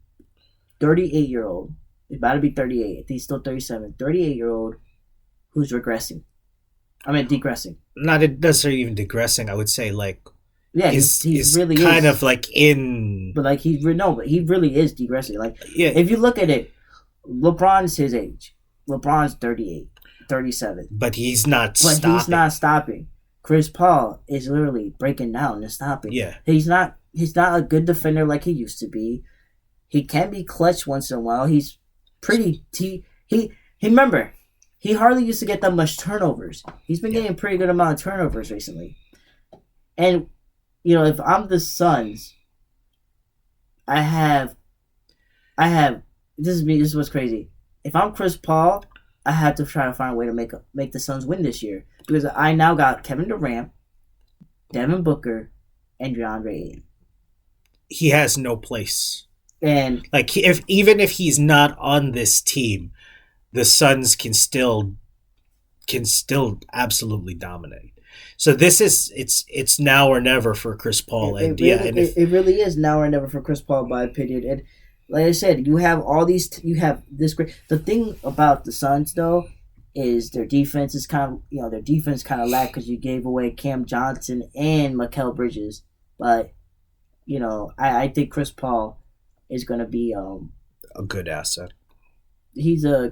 38-year-old? He's about to be 38. I think he's still 37. 38-year-old who's regressing. I mean, degressing. Not necessarily even digressing. I would say like. Yeah, he's really kind is. of like in. But like but he really is degressing. Like, yeah, if you look at it, LeBron's his age. LeBron's 38, 37. But he's not But stopping. he's not stopping. Chris Paul is literally breaking down and stopping. Yeah. He's not a good defender like he used to be. He can be clutch once in a while. He's pretty he remember, he hardly used to get that much turnovers. He's been getting a pretty good amount of turnovers recently. And if I'm the Suns, I have this is me, this is what's crazy. If I'm Chris Paul, I have to try to find a way to make the Suns win this year. Because I now got Kevin Durant, Devin Booker, and DeAndre Ayton. He has no place. And like even if he's not on this team, the Suns can still absolutely dominate. So this is it's now or never for Chris Paul. It really is now or never for Chris Paul, in my opinion. And like I said, you have this great. The thing about the Suns though is their defense is kind of lack because you gave away Cam Johnson and Mikal Bridges. But I think Chris Paul is going to be a good asset.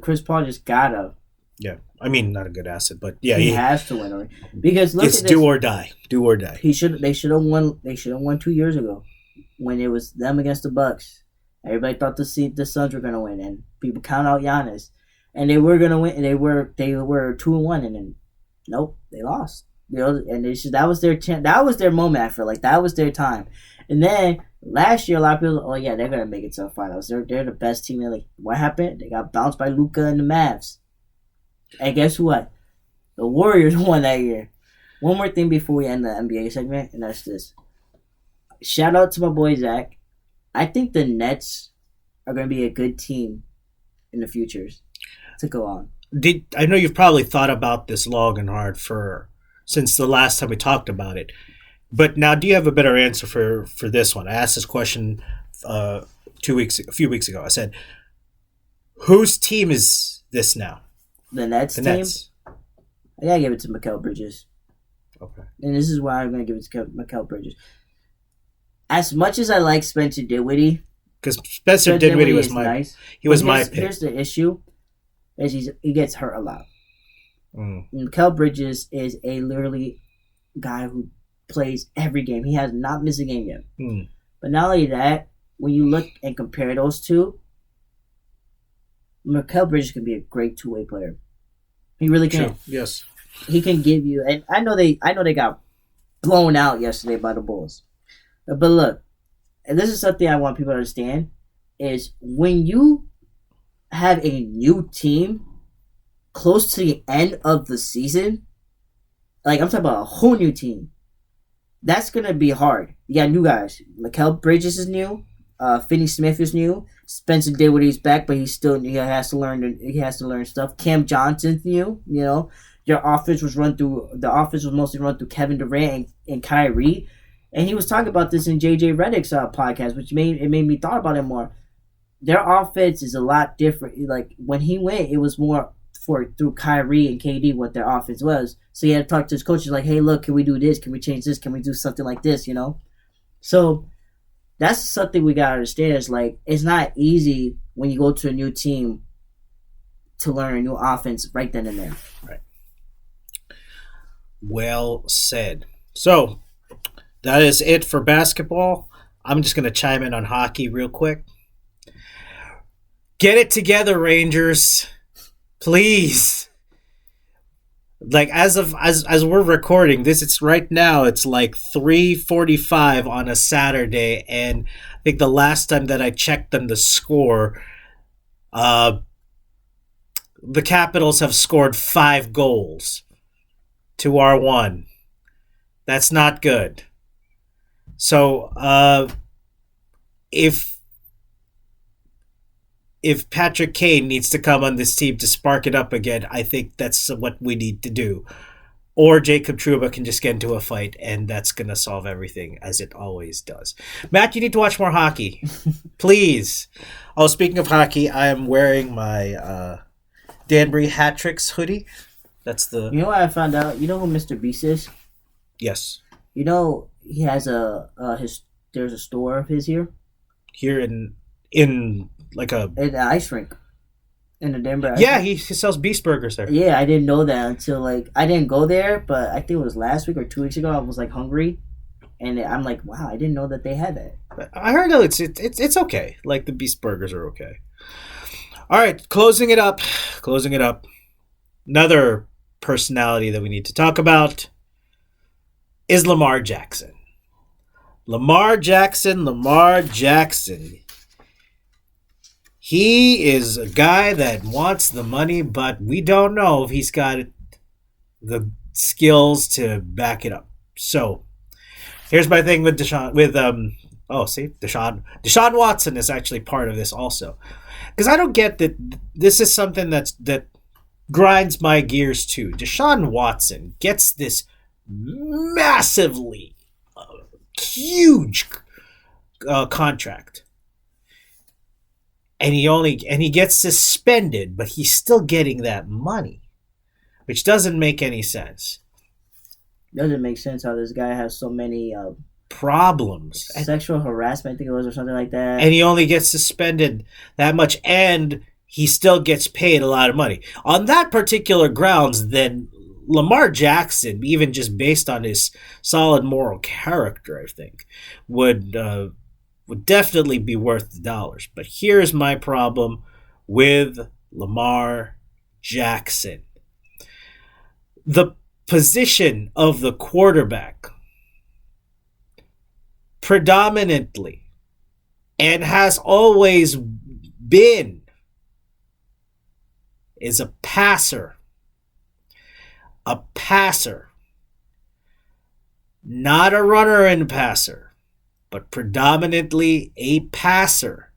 Chris Paul just gotta. Yeah, I mean not a good asset, but yeah, he has to win because look it's at this. Do or die. They should have won. They should have won 2 years ago when it was them against the Bucks. Everybody thought the Suns were gonna win, and people count out Giannis, and they were gonna win. And they were 2-1, and then nope, they lost. And that was their chance. That was their moment. I feel like that was their time. And then last year, a lot of people, oh yeah, they're gonna make it to the finals. They're the best team in the league. What happened? They got bounced by Luka and the Mavs. And guess what? The Warriors won that year. One more thing before we end the NBA segment, and that's this. Shout out to my boy Zach. I think the Nets are going to be a good team in the futures to go on. I know you've probably thought about this long and hard since the last time we talked about it. But now, do you have a better answer for this one? I asked this question a few weeks ago. I said, whose team is this now? The Nets team? Nets. I got to give it to Mikal Bridges. Okay. And this is why I'm going to give it to Mikal Bridges. As much as I like Spencer Dinwiddie, because Spencer Dinwiddie was nice. He was my pick. Here's the issue: is he gets hurt a lot. Mikal Bridges is a literally guy who plays every game. He has not missed a game yet. But not only that, when you look and compare those two, Mikal Bridges can be a great two-way player. He really can. Sure. Yes, he can give you. And I know they got blown out yesterday by the Bulls. But look, and this is something I want people to understand, is when you have a new team close to the end of the season, like I'm talking about a whole new team, that's going to be hard. You got new guys. Mikal Bridges is new. Finney Smith is new. Spencer Dinwiddie's back, but he has to learn stuff. Cam Johnson's new. Your offense was mostly run through Kevin Durant and Kyrie. And he was talking about this in JJ Redick's podcast, which made me thought about it more. Their offense is a lot different. Like when he went, it was more through Kyrie and KD what their offense was. So he had to talk to his coaches like, "Hey, look, can we do this? Can we change this? Can we do something like this?" So that's something we gotta understand. Is like it's not easy when you go to a new team to learn a new offense right then and there. Right. Well said. So that is it for basketball. I'm just going to chime in on hockey real quick. Get it together, Rangers. Please. Like as we're recording this, it's right now. It's like 3:45 on a Saturday, and I think the last time that I checked them, the score, uh, the Capitals have scored 5 goals to our 1. That's not good. So if Patrick Kane needs to come on this team to spark it up again, I think that's what we need to do. Or Jacob Trouba can just get into a fight, and that's going to solve everything, as it always does. Matt, you need to watch more hockey. Please. Oh, speaking of hockey, I am wearing my Danbury Hat Tricks hoodie. That's the... You know what I found out? You know who Mr. Beast is? Yes. You know he has there's a store of his here? Here in like a... At the ice rink. In the Denver. Yeah, he sells Beast Burgers there. Yeah, I didn't know that until like I didn't go there, but I think it was last week or 2 weeks ago. I was like hungry, and I'm like, wow, I didn't know that they had that. I heard that it's okay. Like the Beast Burgers are okay. All right, closing it up. Another personality that we need to talk about is Lamar Jackson. Lamar Jackson. He is a guy that wants the money, but we don't know if he's got the skills to back it up. So, here's my thing with Deshaun Watson is actually part of this also. Because I don't get that this is something that grinds my gears too. Deshaun Watson gets this massively huge contract. And he gets suspended, but he's still getting that money, which doesn't make any sense. Doesn't make sense how this guy has so many problems, sexual harassment, I think it was, or something like that. And he only gets suspended that much, and he still gets paid a lot of money on that particular grounds. Then Lamar Jackson, even just based on his solid moral character, I think would definitely be worth the dollars. But here's my problem with Lamar Jackson. The position of the quarterback predominantly and has always been is a passer. A passer. Not a runner and passer, but predominantly a passer.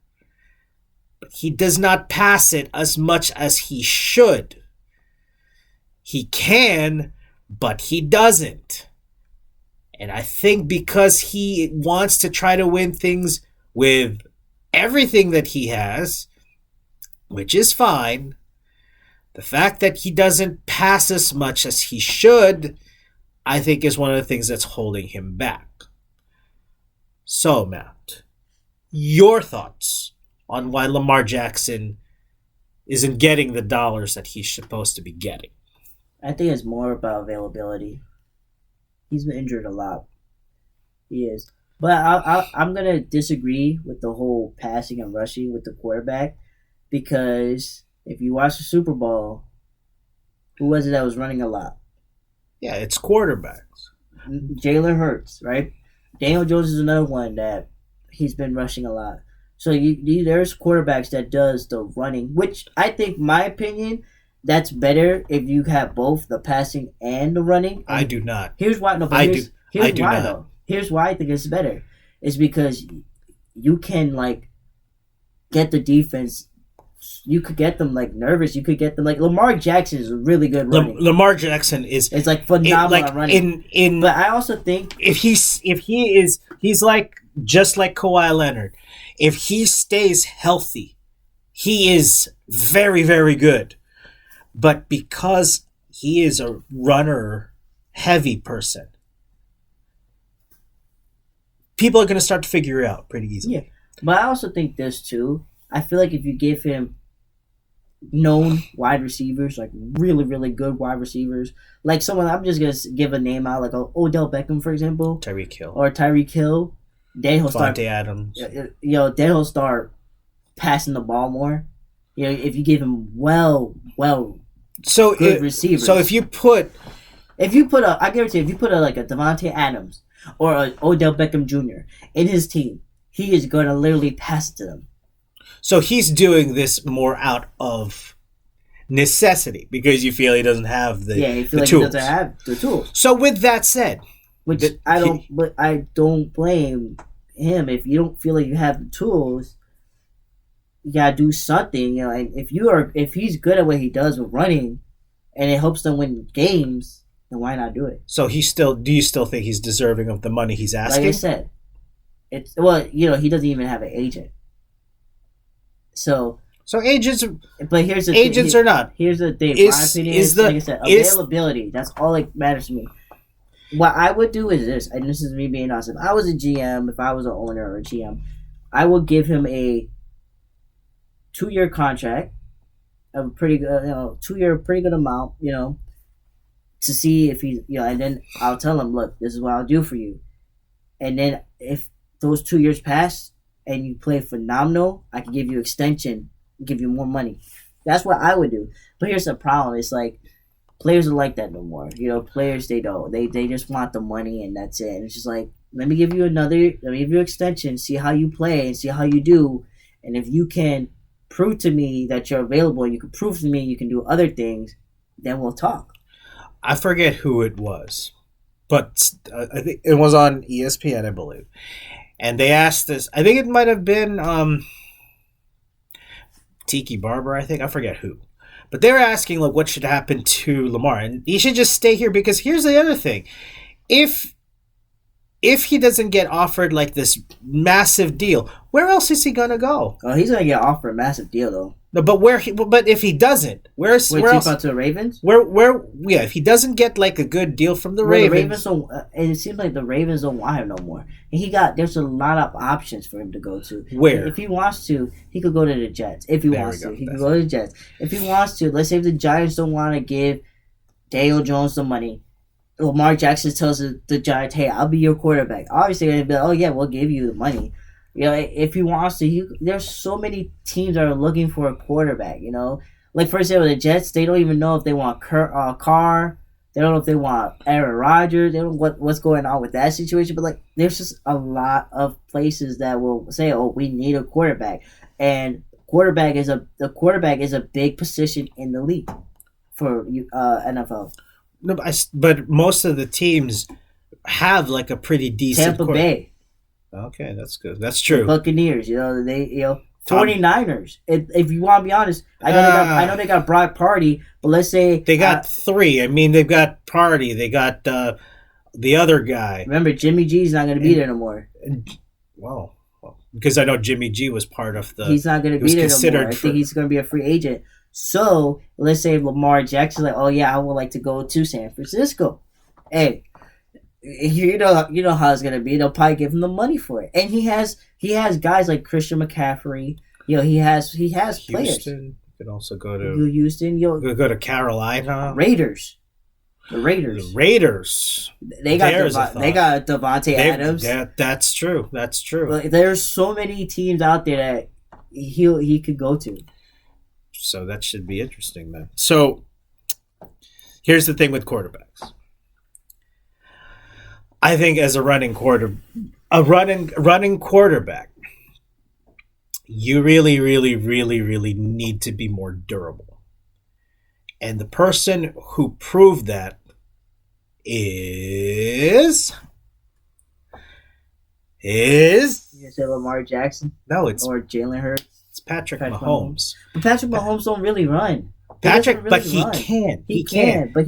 But he does not pass it as much as he should. He can, but he doesn't. And I think because he wants to try to win things with everything that he has, which is fine, the fact that he doesn't pass as much as he should, I think is one of the things that's holding him back. So, Matt, your thoughts on why Lamar Jackson isn't getting the dollars that he's supposed to be getting? I think it's more about availability. He's been injured a lot. He is. But I'm going to disagree with the whole passing and rushing with the quarterback, because if you watch the Super Bowl, who was it that was running a lot? Yeah, it's quarterbacks. Jalen Hurts, right? Daniel Jones is another one that he's been rushing a lot. So there's quarterbacks that does the running, which I think, my opinion, that's better if you have both the passing and the running. And I do not. Here's why. No, I do not. Though. Here's why I think it's better. It's because you can get the defense. You could get them nervous. You could get them Lamar Jackson is really good running. Lamar Jackson is phenomenal at running. But I also think he's just like Kawhi Leonard. If he stays healthy, he is very, very good. But because he is a runner heavy person, people are going to start to figure it out pretty easily. Yeah. But I also think this too. I feel like if you give him known wide receivers, really, really good wide receivers, someone, I'm just going to give a name out, Odell Beckham, for example. Tyreek Hill. Or Tyreek Hill. Then he'll start. Adams. Then he'll start passing the ball more. If you give him well good receivers. So if you put I guarantee, if you put like a Devontae Adams or a Odell Beckham Jr. in his team, he is going to literally pass it to them. So he's doing this more out of necessity because you feel he doesn't have the he tools. Doesn't have the tools. So with that said, I don't blame him if you don't feel like you have the tools. You gotta do something, And if he's good at what he does with running, and it helps them win games, then why not do it? So do you still think he's deserving of the money he's asking? Like I said, he doesn't even have an agent. So agents, but here's the agents thing. or not. Here's the thing. My opinion is, like I said, availability. That's all that matters to me. What I would do is this, and this is me being honest. If I was a GM, if I was an owner or a GM, I would give him a 2-year contract, a pretty good, 2-year, pretty good amount, to see if he, and then I'll tell him, look, this is what I'll do for you, and then if those 2 years pass and you play phenomenal, I can give you extension, give you more money. That's what I would do. But here's the problem: it's like players are like that no more. Players they don't. They just want the money and that's it. And it's just like, let me give you extension, see how you play and see how you do, and if you can prove to me that you're available and you can prove to me you can do other things, then we'll talk. I forget who it was, but I think it was on ESPN, I believe. And they asked this, I think it might have been Tiki Barber, I think. I forget who. But they're asking, like, what should happen to Lamar? And he should just stay here because here's the other thing. If he doesn't get offered, like, this massive deal, where else is he going to go? Oh, he's going to get offered a massive deal, though. No, but if he doesn't, where else? About to the Ravens? If he doesn't get like a good deal from the Ravens don't, and it seems like the Ravens don't want him no more. And there's a lot of options for him to go to. Where? If he wants to, he could go to the Jets. If he wants to, he could go to the Jets. If he wants to, let's say if the Giants don't want to give Daniel Jones the money, Lamar Jackson tells the Giants, "Hey, I'll be your quarterback." Obviously, they're gonna be like, "Oh yeah, we'll give you the money." If he wants to, there's so many teams that are looking for a quarterback. Like for example, the Jets, they don't even know if they want Carr. They don't know if they want Aaron Rodgers. They don't know what's going on with that situation. But like, there's just a lot of places that will say, "Oh, we need a quarterback," and the quarterback is a big position in the league for NFL. No, but most of the teams have like a pretty decent Tampa Bay. Okay, that's good. That's true. The Buccaneers, 49ers. If you want to be honest, I know they got Brock Purdy, but let's say they got 3. I mean, they've got Purdy, they got the other guy. Remember, Jimmy G's not going to be there no more. Well, because I know Jimmy G was part of the. He's not going to be there no more. I think he's going to be a free agent. So let's say Lamar Jackson's like, oh yeah, I would like to go to San Francisco. Hey. You know how it's gonna be. They'll probably give him the money for it, and he has guys like Christian McCaffrey. He has players. Houston. You could also go to Houston. Go to Carolina. Raiders. The Raiders. They got Devontae Adams. That's true. That's true. Like, there's so many teams out there that he could go to. So that should be interesting then. So here's the thing with quarterbacks. I think as a running quarterback, you really, really, really, really need to be more durable. And the person who proved that is You say Lamar Jackson? No, it's or Jalen Hurts. It's Patrick Mahomes. But Patrick Mahomes don't really run. He can. But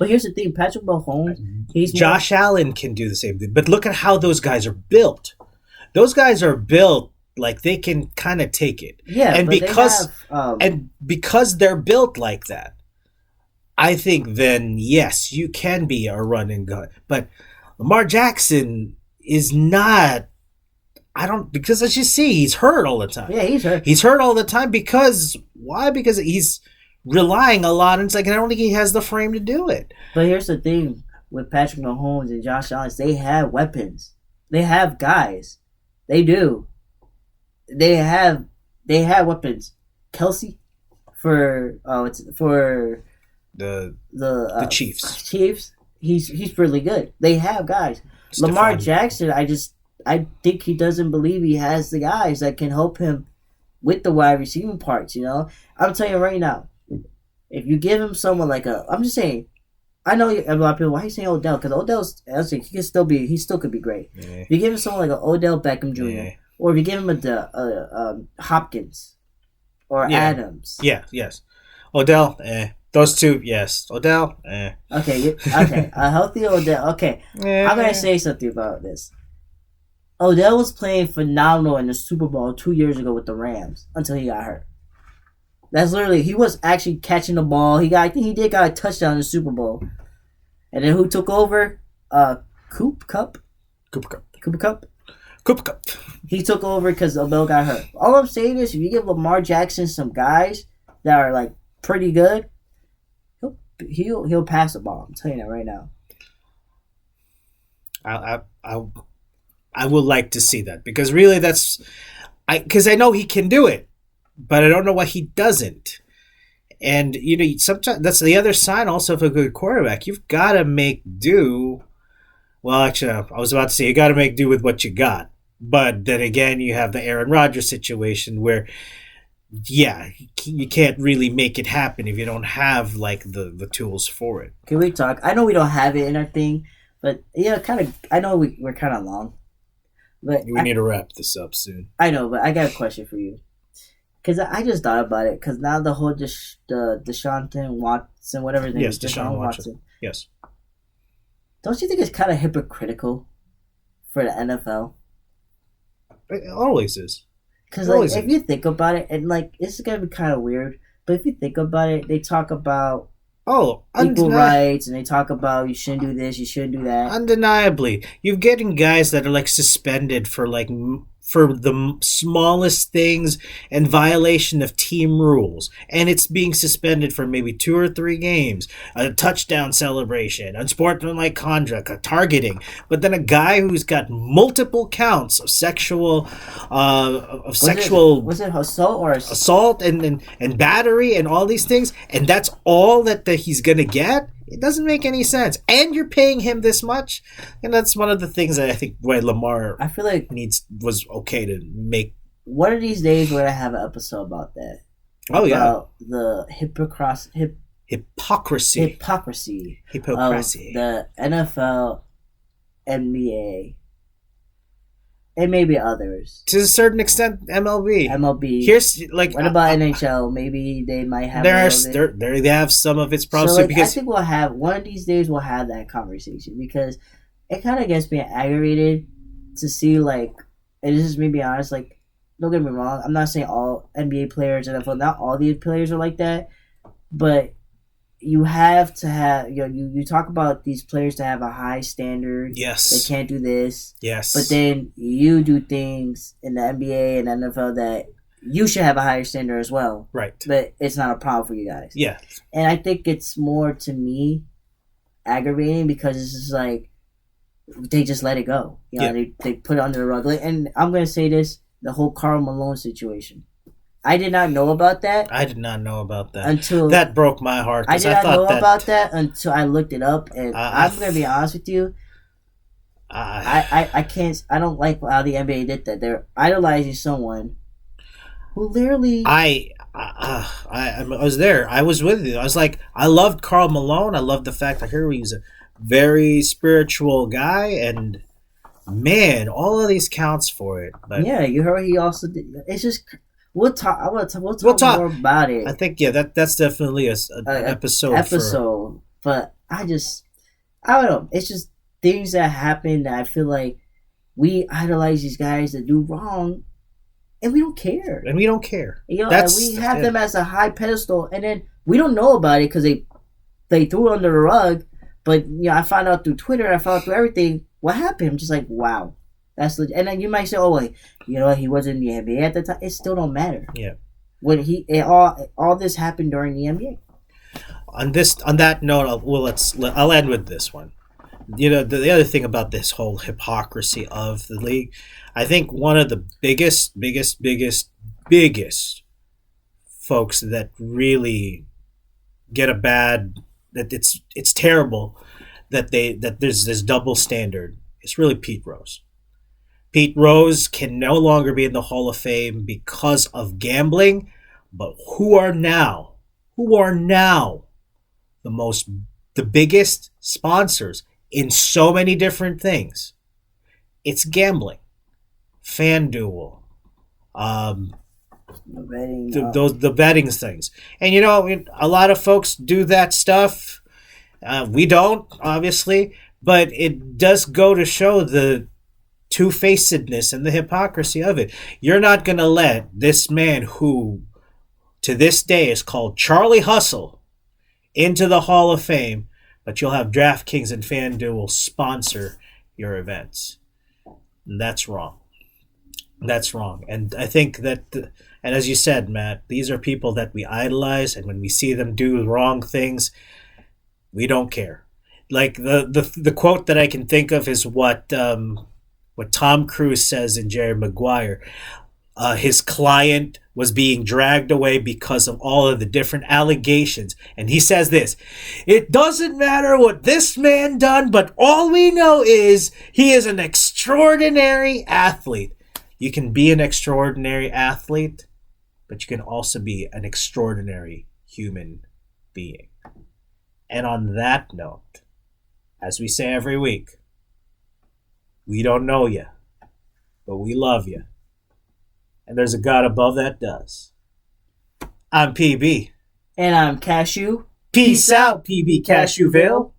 here's the thing, Patrick Mahomes, Josh Allen can do the same thing. But look at how those guys are built. Those guys are built like they can kind of take it. Yeah, and because they're built like that, I think then yes, you can be a running guy. But Lamar Jackson is not. Because as you see, he's hurt all the time. Yeah, he's hurt. He's hurt all the time because why? Because he's relying a lot, and it's like I don't think he has the frame to do it. But here's the thing with Patrick Mahomes and Josh Allen: they have weapons. They have guys. They do. They have weapons. Kelsey for the the the Chiefs. Chiefs. He's really good. They have guys. Lamar Stephon. Jackson, I think he doesn't believe he has the guys that can help him with the wide receiving parts. I'm telling you right now, if you give him someone like I'm just saying. I know a lot of people. Why are you saying Odell? Because Odell's, he he still could be great. Yeah. If you give him someone like an Odell Beckham Jr. Yeah. or if you give him a Hopkins or Yeah. Adams. Yeah. Yes. Odell. Those two. Yes. Odell. Okay. A healthy Odell. Okay. I'm gonna say something about this. Odell was playing phenomenal in the Super Bowl 2 years ago with the Rams until he got hurt. That's literally, he was actually catching the ball. I think he did got a touchdown in the Super Bowl. And then who took over? Cooper Cup. He took over because Odell got hurt. All I'm saying is, if you give Lamar Jackson some guys that are like pretty good, he'll pass the ball. I'm telling you that right now. I would like to see that because really because I know he can do it, but I don't know why he doesn't. And sometimes that's the other sign also of a good quarterback. You've got to make do. Well, actually, I was about to say you got to make do with what you got. But then again, you have the Aaron Rodgers situation where, yeah, you can't really make it happen if you don't have like the tools for it. Can we talk? I know we don't have it in our thing, but yeah, kind of. I know we're kind of long, but We need to wrap this up soon. I know, but I got a question for you. Because I just thought about it. Because now the whole Deshaun Watson, whatever his name is, Deshaun Watson. Yes. Don't you think it's kind of hypocritical for the NFL? It always is. Because if you think about it, and like it's gonna be kind of weird, but if you think about it, they talk about equal rights, and they talk about you shouldn't do this, you shouldn't do that. Undeniably, you're getting guys that are like suspended for the smallest things and violation of team rules, and it's being suspended for maybe 2 or 3 games, a touchdown celebration, unsportsmanlike conduct, a targeting. But then a guy who's got multiple counts of sexual was it assault and battery and all these things, and that's all that he's gonna get. It doesn't make any sense. And you're paying him this much. And that's one of the things that I think why Lamar I feel like was okay to make. One of these days we're going to have an episode about that. Oh, about the hypocrisy. Hypocrisy. Of the NFL, NBA, and maybe others. To a certain extent, MLB. Here's what about NHL? Maybe they might have. They have some of its problems so, because I think we'll have one of these days. We'll have that conversation because it kind of gets me aggravated to see and this is me being honest. Don't get me wrong. I'm not saying all NBA players, NFL, not all these players are like that, but you have to have you talk about these players to have a high standard. Yes. They can't do this. Yes. But then you do things in the NBA and NFL that you should have a higher standard as well. Right. But it's not a problem for you guys. Yeah. And I think it's more to me aggravating because it's just they just let it go. They put it under the rug. And I'm gonna say this, the whole Karl Malone situation. I did not know about that. Until that broke my heart. I did not know about that until I looked it up, and I'm gonna be honest with you. I can't. I don't like how the NBA did that. They're idolizing someone who literally. I was there. I was with you. I was like, I loved Karl Malone. I loved the fact that he was a very spiritual guy, and man, all of these counts for it. But yeah, you heard he also did. It's just. We'll talk more about it. I think that's definitely an episode. But I don't know. It's just things that happen that I feel like we idolize these guys that do wrong, and we don't care. We have them as a high pedestal, and then we don't know about it because they threw it under the rug. But I found out through Twitter. I found out through everything. What happened? I'm just like, wow. That's legit. And then you might say, "Oh, wait, he wasn't in the NBA at the time." It still don't matter. Yeah. When all this happened during the NBA. On that note, I'll end with this one. The other thing about this whole hypocrisy of the league, I think one of the biggest folks that really get a bad that it's terrible that there's this double standard. It's really Pete Rose. Pete Rose can no longer be in the Hall of Fame because of gambling, but who are now the most the biggest sponsors in so many different things? It's gambling, FanDuel, um, The betting, the betting things, and a lot of folks do that stuff. We don't, obviously, but it does go to show the two-facedness and the hypocrisy of it. You're not going to let this man who to this day is called Charlie Hustle into the Hall of Fame, but you'll have DraftKings and FanDuel sponsor your events. And that's wrong. That's wrong. And I think and as you said, Matt, these are people that we idolize, and when we see them do wrong things, we don't care. Like the quote that I can think of is what Tom Cruise says in Jerry Maguire. His client was being dragged away because of all of the different allegations. And he says this: it doesn't matter what this man done, but all we know is he is an extraordinary athlete. You can be an extraordinary athlete, but you can also be an extraordinary human being. And on that note, as we say every week, we don't know you, but we love you. And there's a God above that does. I'm PB. and I'm Cashew. Peace out, PB Cashewville.